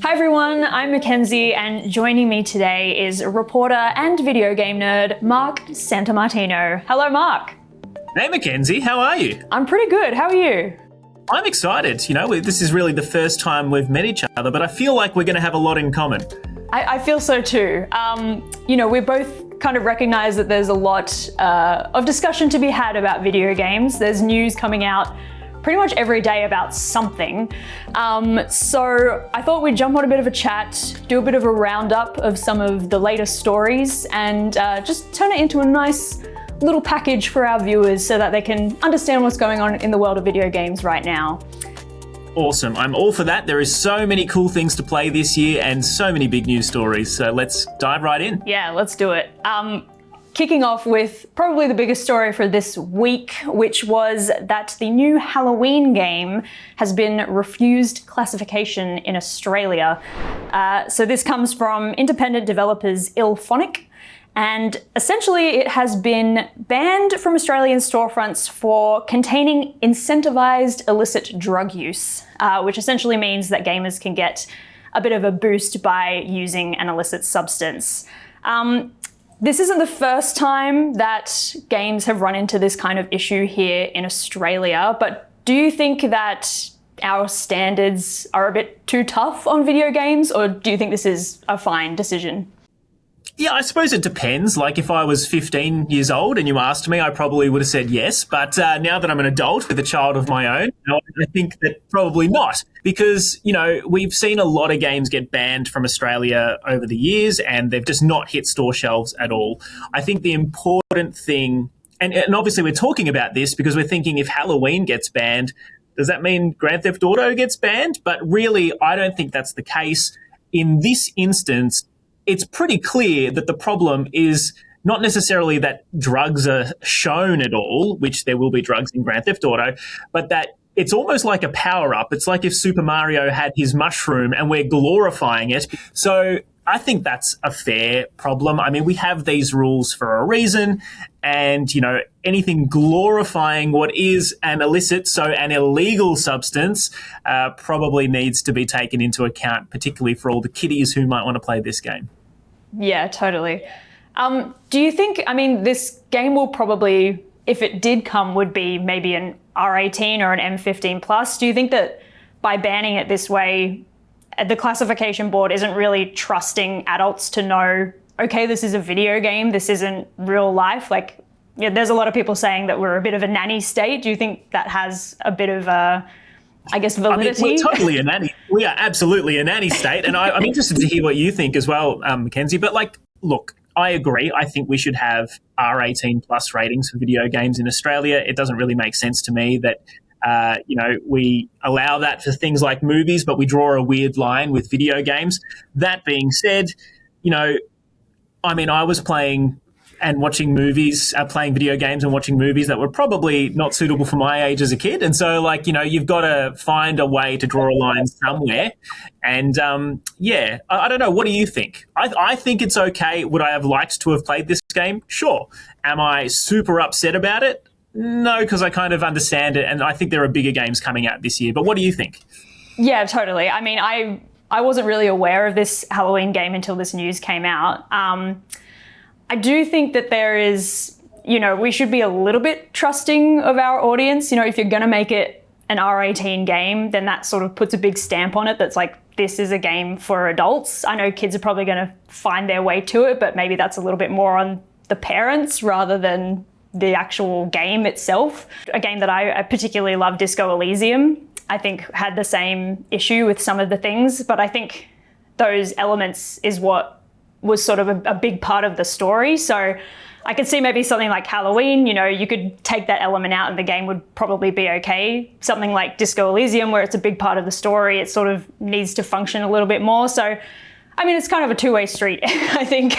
Hi everyone, I'm Mackenzie, and joining me today is reporter and video game nerd Mark Santamartino. Hello, Mark. Hey Mackenzie, how are you? I'm pretty good. How are you? I'm excited. This is really the first time we've met each other, but I feel like we're going to have a lot in common. I feel so too. We both kind of recognize that there's a lot of discussion to be had about video games. There's news coming out pretty much every day about something. So I thought we'd jump on a bit of a chat, do a bit of a roundup of some of the latest stories, and just turn it into a nice little package for our viewers so that they can understand what's going on in the world of video games right now. Awesome. I'm all for that. There is so many cool things to play this year and so many big news stories. So let's dive right in. Yeah, let's do it. Kicking off with probably the biggest story for this week, which was that the new Halloween game has been refused classification in Australia. So this comes from independent developers Illphonic, and essentially it has been banned from Australian storefronts for containing incentivized illicit drug use, which essentially means that gamers can get a bit of a boost by using an illicit substance. This isn't the first time that games have run into this kind of issue here in Australia, but do you think that our standards are a bit too tough on video games, or do you think this is a fine decision? Yeah, I suppose it depends. Like if I was 15 years old and you asked me, I probably would have said yes. But now that I'm an adult with a child of my own, I think that probably not. Because, we've seen a lot of games get banned from Australia over the years and they've just not hit store shelves at all. I think the important thing, and obviously we're talking about this because we're thinking if Halloween gets banned, does that mean Grand Theft Auto gets banned? But really, I don't think that's the case. In this instance, it's pretty clear that the problem is not necessarily that drugs are shown at all, which there will be drugs in Grand Theft Auto, but that it's almost like a power-up. It's like if Super Mario had his mushroom and we're glorifying it. So I think that's a fair problem. I mean, we have these rules for a reason, and, anything glorifying what is an illicit, so an illegal substance, probably needs to be taken into account, particularly for all the kiddies who might want to play this game. Yeah, totally. Do you think, this game will probably, if it did come, would be maybe an R18 or an M15 plus. Do you think that by banning it this way, the classification board isn't really trusting adults to know, okay, this is a video game, this isn't real life? There's a lot of people saying that we're a bit of a nanny state. Do you think that has a bit of validity? We're totally a nanny. We are absolutely a nanny state. And I'm interested to hear what you think as well, Mackenzie. But look, I agree. I think we should have R18 plus ratings for video games in Australia. It doesn't really make sense to me that, we allow that for things like movies, but we draw a weird line with video games. That being said, I was playing and watching movies, playing video games and watching movies that were probably not suitable for my age as a kid. And so, you've got to find a way to draw a line somewhere. And, I don't know. What do you think? I think it's okay. Would I have liked to have played this game? Sure. Am I super upset about it? No, because I kind of understand it. And I think there are bigger games coming out this year. But what do you think? Yeah, totally. I wasn't really aware of this Halloween game until this news came out. I do think that there is, we should be a little bit trusting of our audience. If you're going to make it an R18 game, then that sort of puts a big stamp on it that's like, this is a game for adults. I know kids are probably going to find their way to it, but maybe that's a little bit more on the parents rather than the actual game itself. A game that I particularly love, Disco Elysium, I think had the same issue with some of the things, but I think those elements is what was sort of a big part of the story. So I could see maybe something like Halloween, you could take that element out and the game would probably be okay. Something like Disco Elysium, where it's a big part of the story, it sort of needs to function a little bit more. So, it's kind of a two-way street, I think.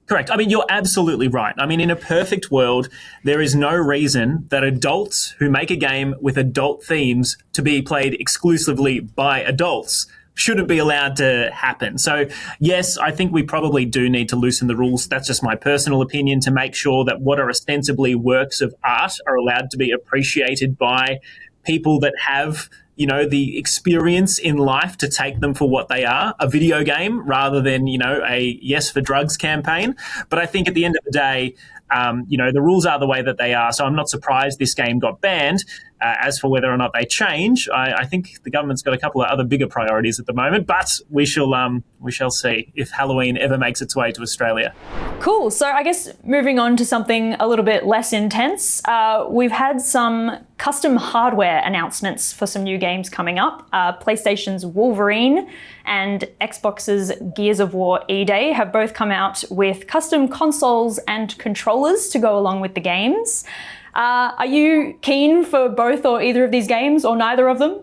Correct. You're absolutely right. In a perfect world, there is no reason that adults who make a game with adult themes to be played exclusively by adults shouldn't be allowed to happen. So, yes, I think we probably do need to loosen the rules. That's just my personal opinion, to make sure that what are ostensibly works of art are allowed to be appreciated by people that have the experience in life to take them for what they are, a video game rather than, a yes for drugs campaign. But I think at the end of the day, the rules are the way that they are. So I'm not surprised this game got banned. As for whether or not they change, I think the government's got a couple of other bigger priorities at the moment. But we shall see if Halloween ever makes its way to Australia. Cool. So I guess moving on to something a little bit less intense, we've had some custom hardware announcements for some new games coming up. PlayStation's Wolverine and Xbox's Gears of War E-Day have both come out with custom consoles and controllers to go along with the games. Are you keen for both or either of these games, or neither of them?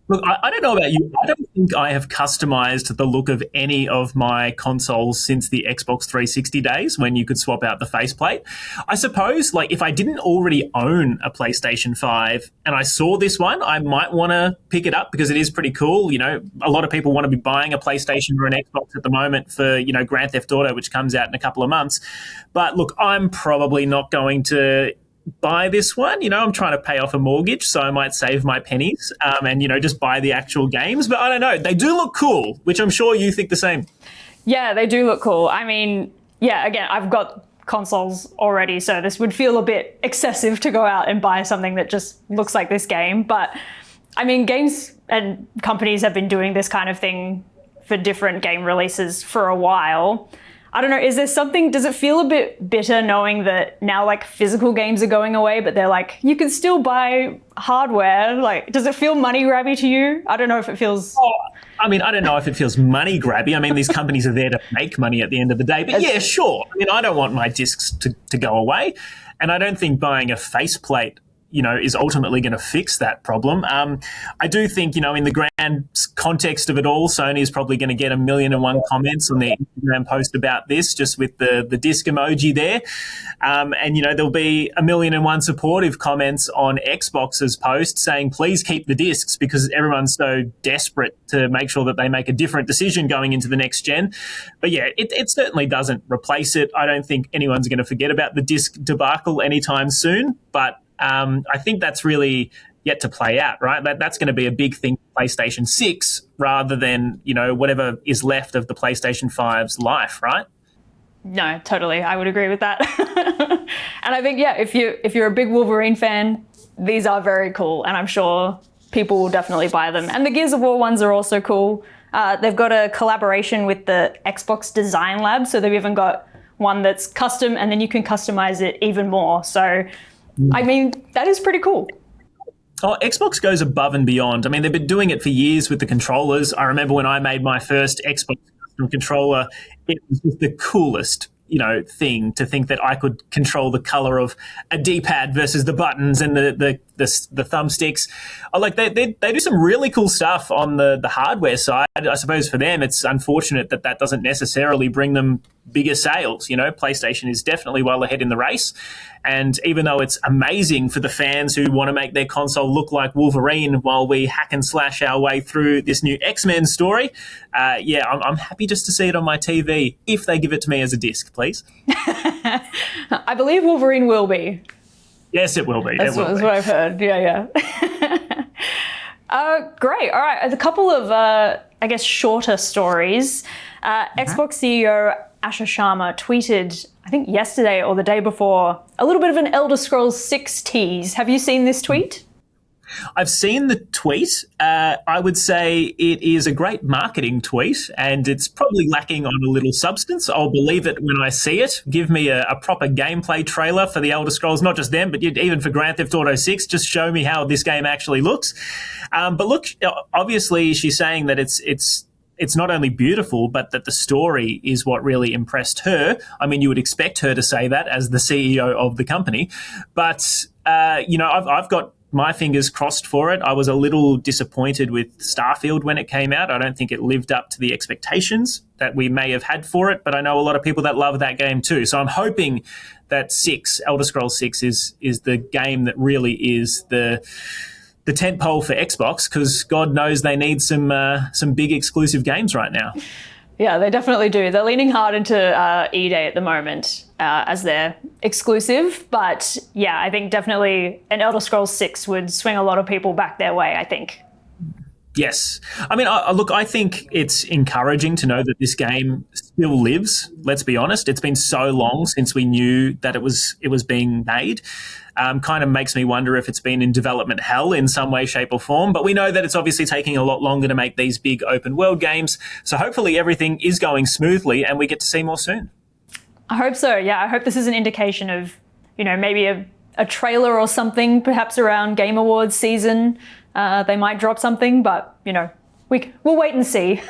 Look, I don't know about you. I don't think I have customized the look of any of my consoles since the Xbox 360 days when you could swap out the faceplate. I suppose, if I didn't already own a PlayStation 5 and I saw this one, I might want to pick it up because it is pretty cool. A lot of people want to be buying a PlayStation or an Xbox at the moment for, Grand Theft Auto, which comes out in a couple of months. But look, I'm probably not going to buy this one. I'm trying to pay off a mortgage, so I might save my pennies and just buy the actual games. But I don't know, they do look cool, which I'm sure you think the same. Yeah, they do look cool. I mean, yeah, again, I've got consoles already, so this would feel a bit excessive to go out and buy something that just looks like this game. But I mean, games and companies have been doing this kind of thing for different game releases for a while. I don't know, does it feel a bit bitter knowing that now physical games are going away, but they're you can still buy hardware? Does it feel money grabby to you? I don't know if it feels... I don't know if it feels money grabby. These companies are there to make money at the end of the day. But yeah, sure. I don't want my discs to go away. And I don't think buying a faceplate is ultimately going to fix that problem. I do think, in the grand context of it all, Sony is probably going to get 1,000,001 comments on their Instagram post about this, just with the disc emoji there. And, there'll be 1,000,001 supportive comments on Xbox's post saying, please keep the discs, because everyone's so desperate to make sure that they make a different decision going into the next gen. But yeah, it certainly doesn't replace it. I don't think anyone's going to forget about the disc debacle anytime soon, but I think that's really yet to play out, right? That's going to be a big thing for PlayStation 6 rather than, whatever is left of the PlayStation 5's life, right? No, totally. I would agree with that. And I think, yeah, if you're a big Wolverine fan, these are very cool, and I'm sure people will definitely buy them. And the Gears of War ones are also cool. They've got a collaboration with the Xbox Design Lab, so they've even got one that's custom, and then you can customize it even more. So that is pretty cool. Oh, Xbox goes above and beyond. They've been doing it for years with the controllers. I remember when I made my first Xbox custom controller, it was just the coolest, thing to think that I could control the color of a D-pad versus the buttons and the thumbsticks. They do some really cool stuff on the hardware side. I suppose for them, it's unfortunate that doesn't necessarily bring them bigger sales. PlayStation is definitely well ahead in the race. And even though it's amazing for the fans who want to make their console look like Wolverine while we hack and slash our way through this new X-Men story, I'm happy just to see it on my TV if they give it to me as a disc, please. I believe Wolverine will be. Yes, it will be. That's what I've heard. Yeah. Great. All right. A couple of, shorter stories. Xbox CEO Asher Sharma tweeted, I think yesterday or the day before, a little bit of an Elder Scrolls 6 tease. Have you seen this tweet? I've seen the tweet. I would say it is a great marketing tweet, and it's probably lacking on a little substance. I'll believe it when I see it. Give me a proper gameplay trailer for the Elder Scrolls, not just them, but even for Grand Theft Auto 6. Just show me how this game actually looks. But look, obviously she's saying that it's not only beautiful, but that the story is what really impressed her. You would expect her to say that as the CEO of the company. But, I've got my fingers crossed for it. I was a little disappointed with Starfield when it came out. I don't think it lived up to the expectations that we may have had for it, but I know a lot of people that love that game too. So I'm hoping that Elder Scrolls 6 is the game that really is the tentpole for Xbox, because God knows they need some big exclusive games right now. Yeah, they definitely do. They're leaning hard into E-Day at the moment as their exclusive. But yeah, I think definitely an Elder Scrolls 6 would swing a lot of people back their way, I think. Yes. I mean, look, I think it's encouraging to know that this game still lives. Let's be honest. It's been so long since we knew that it was being made. Kind of makes me wonder if it's been in development hell in some way, shape or form. But we know that it's obviously taking a lot longer to make these big open world games. So hopefully everything is going smoothly and we get to see more soon. I hope so. Yeah, I hope this is an indication of, maybe a trailer or something, perhaps around Game Awards season. They might drop something, but, we'll wait and see.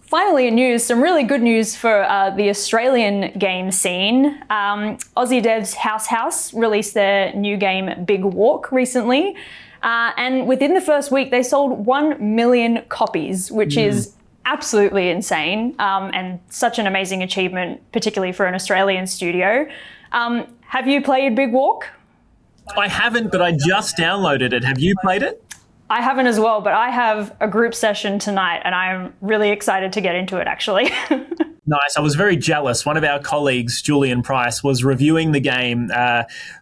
Finally, in news, some really good news for the Australian game scene. Aussie devs House released their new game Big Walk recently. And within the first week, they sold 1 million copies, which is absolutely insane and such an amazing achievement, particularly for an Australian studio. Have you played Big Walk? I haven't, but I just downloaded it. Have you played it? I haven't as well, but I have a group session tonight and I'm really excited to get into it, actually. Nice. I was very jealous. One of our colleagues, Julian Price, was reviewing the game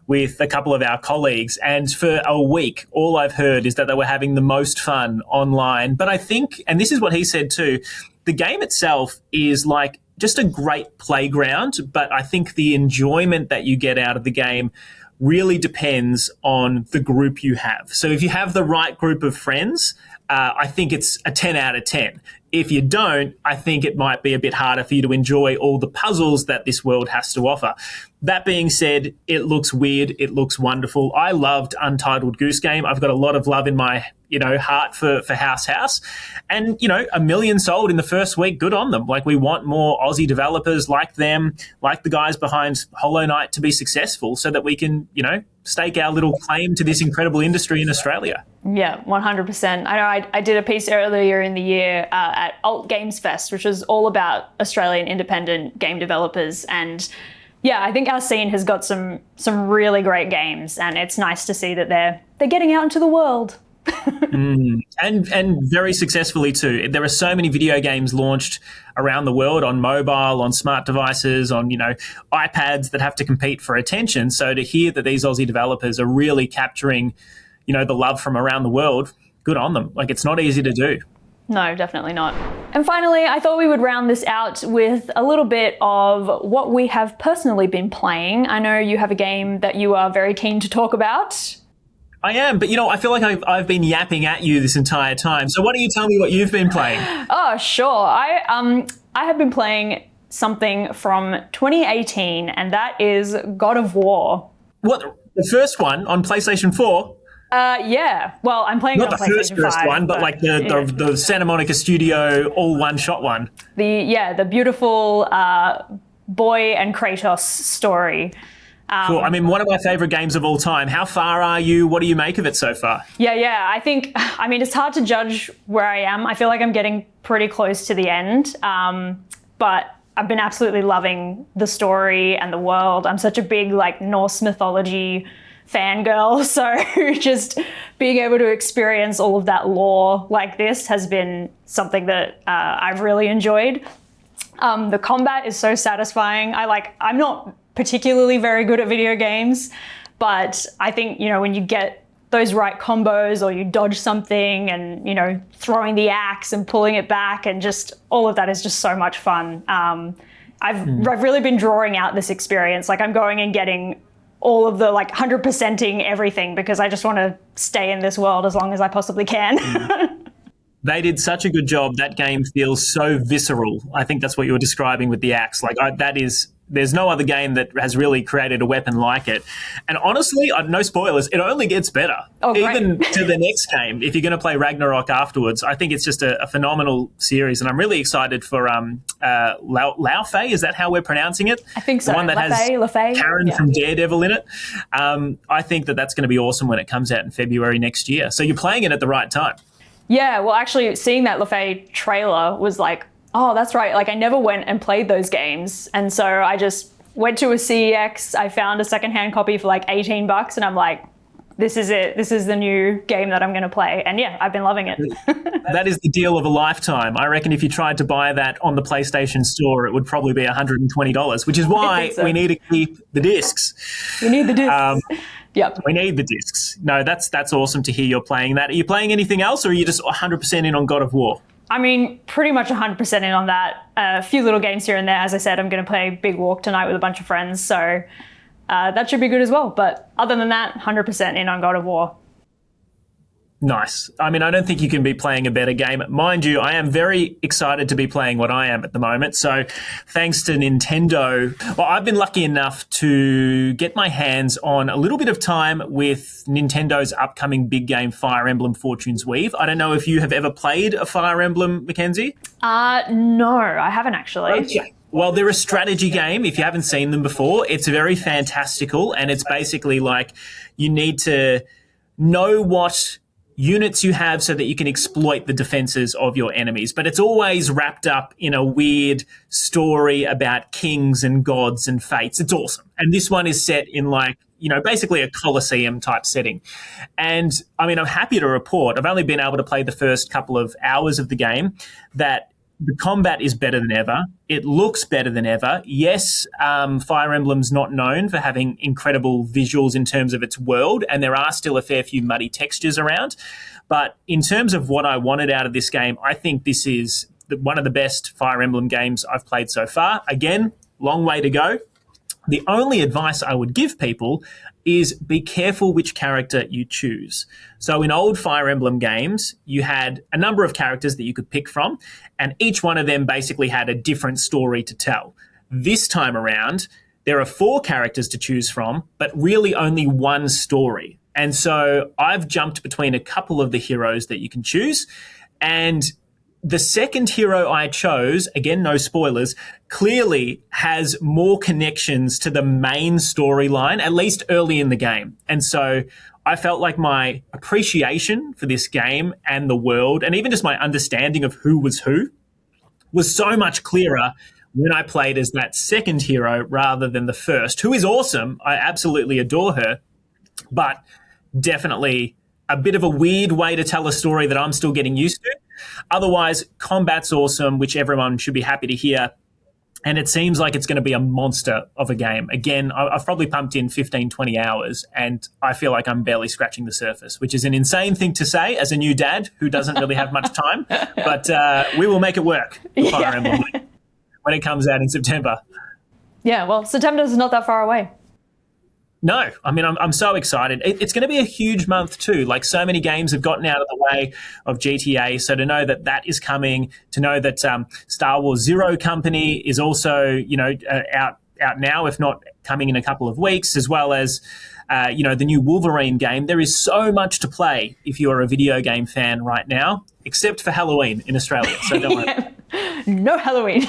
with a couple of our colleagues. And for a week, all I've heard is that they were having the most fun online. But I think, and this is what he said too, the game itself is like just a great playground. But I think the enjoyment that you get out of the game really depends on the group you have. So if you have the right group of friends, I think it's a 10 out of 10. If you don't, I think it might be a bit harder for you to enjoy all the puzzles that this world has to offer. That being said, it looks weird. It looks wonderful. I loved Untitled Goose Game. I've got a lot of love in my, heart for House. And, 1 million sold in the first week. Good on them. Like, we want more Aussie developers like them, like the guys behind Hollow Knight to be successful so that we can, stake our little claim to this incredible industry in Australia. Yeah, 100%. I know I did a piece earlier in the year at Alt Games Fest, which was all about Australian independent game developers. And yeah, I think our scene has got some really great games, and it's nice to see that they're getting out into the world. And very successfully too. There are so many video games launched around the world on mobile, on smart devices, on iPads that have to compete for attention. So to hear that these Aussie developers are really capturing, the love from around the world, good on them. Like, it's not easy to do. No, definitely not. And finally, I thought we would round this out with a little bit of what we have personally been playing. I know you have a game that you are very keen to talk about. I am, but I feel like I've been yapping at you this entire time. So why don't you tell me what you've been playing? Oh, sure. I have been playing something from 2018, and that is God of War. What, the first one on PlayStation 4? Yeah. Well, I'm playing not it on the PlayStation 5, first one, but like the Santa Monica Studio all one-shot one. The beautiful boy and Kratos story. Cool. I mean, one of my favorite games of all time. How far are you? What do you make of it so far? Yeah. I think, it's hard to judge where I am. I feel like I'm getting pretty close to the end. But I've been absolutely loving the story and the world. I'm such a big, Norse mythology fangirl. So just being able to experience all of that lore like this has been something that I've really enjoyed. The combat is so satisfying. I'm not particularly very good at video games, but I think, when you get those right combos or you dodge something and, throwing the axe and pulling it back and just all of that is just so much fun. I've really been drawing out this experience. I'm going and getting all of the 100%ing everything because I just want to stay in this world as long as I possibly can. They did such a good job. That game feels so visceral. I think that's what you were describing with the axe. There's no other game that has really created a weapon like it. And honestly, no spoilers, it only gets better. Oh, even to the next game. If you're going to play Ragnarok afterwards, I think it's just a phenomenal series. And I'm really excited for Lao Fei. Is that how we're pronouncing it? I think so. The one that has Karen from Daredevil in it. I think that's going to be awesome when it comes out in February next year. So you're playing it at the right time. Yeah, well, actually, seeing that LaFay trailer was like, oh, that's right. I never went and played those games. And so I just went to a CEX. I found a secondhand copy for $18 and I'm like, this is it. This is the new game that I'm going to play. And yeah, I've been loving it. That is the deal of a lifetime. I reckon if you tried to buy that on the PlayStation Store, it would probably be $120, which is why we need to keep the discs. We need the discs. Yep. We need the discs. No, that's awesome to hear you're playing that. Are you playing anything else, or are you just 100% in on God of War? I mean, pretty much 100% in on that. A few little games here and there. As I said, I'm going to play Big Walk tonight with a bunch of friends, so that should be good as well. But other than that, 100% in on God of War. Nice. I mean, I don't think you can be playing a better game. Mind you, I am very excited to be playing what I am at the moment. So thanks to Nintendo, well, I've been lucky enough to get my hands on a little bit of time with Nintendo's upcoming big game, Fire Emblem Fortune's Weave. I don't know if you have ever played a Fire Emblem, McKenzie? No, I haven't actually. Okay. Well, they're a strategy game. If you haven't seen them before, it's very fantastical, and it's basically like you need to know what units you have so that you can exploit the defenses of your enemies. But it's always wrapped up in a weird story about kings and gods and fates. It's awesome. And this one is set in basically a Colosseum type setting. And I mean, I'm happy to report, I've only been able to play the first couple of hours of the game, that the combat is better than ever. It looks better than ever. Yes, Fire Emblem's not known for having incredible visuals in terms of its world, and there are still a fair few muddy textures around. But in terms of what I wanted out of this game, I think this is one of the best Fire Emblem games I've played so far. Again, long way to go. The only advice I would give people is be careful which character you choose. So in old Fire Emblem games, you had a number of characters that you could pick from, and each one of them basically had a different story to tell. This time around, there are 4 characters to choose from, but really only one story. And so I've jumped between a couple of the heroes that you can choose, and the second hero I chose, again, no spoilers, clearly has more connections to the main storyline, at least early in the game. And so I felt like my appreciation for this game and the world, and even just my understanding of who, was so much clearer when I played as that second hero rather than the first, who is awesome. I absolutely adore her, but definitely a bit of a weird way to tell a story that I'm still getting used to. Otherwise, combat's awesome, which everyone should be happy to hear. And it seems like it's going to be a monster of a game. Again, I've probably pumped in 15, 20 hours, and I feel like I'm barely scratching the surface, which is an insane thing to say as a new dad who doesn't really have much time. But we will make it work for Fire Emblem when it comes out in September. Yeah, well, September's not that far away. No, I mean, I'm so excited. It's going to be a huge month too. Like, so many games have gotten out of the way of GTA. So to know that that is coming, to know that Star Wars Zero Company is also, out now, if not coming in a couple of weeks, as well as, the new Wolverine game. There is so much to play if you're a video game fan right now, except for Halloween in Australia. So don't worry. No Halloween.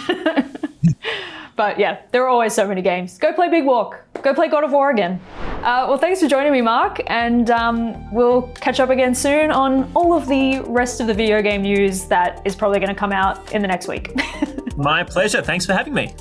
But yeah, there are always so many games. Go play Big Walk. Go play God of War again. Well, thanks for joining me, Mark, and we'll catch up again soon on all of the rest of the video game news that is probably going to come out in the next week. My pleasure. Thanks for having me.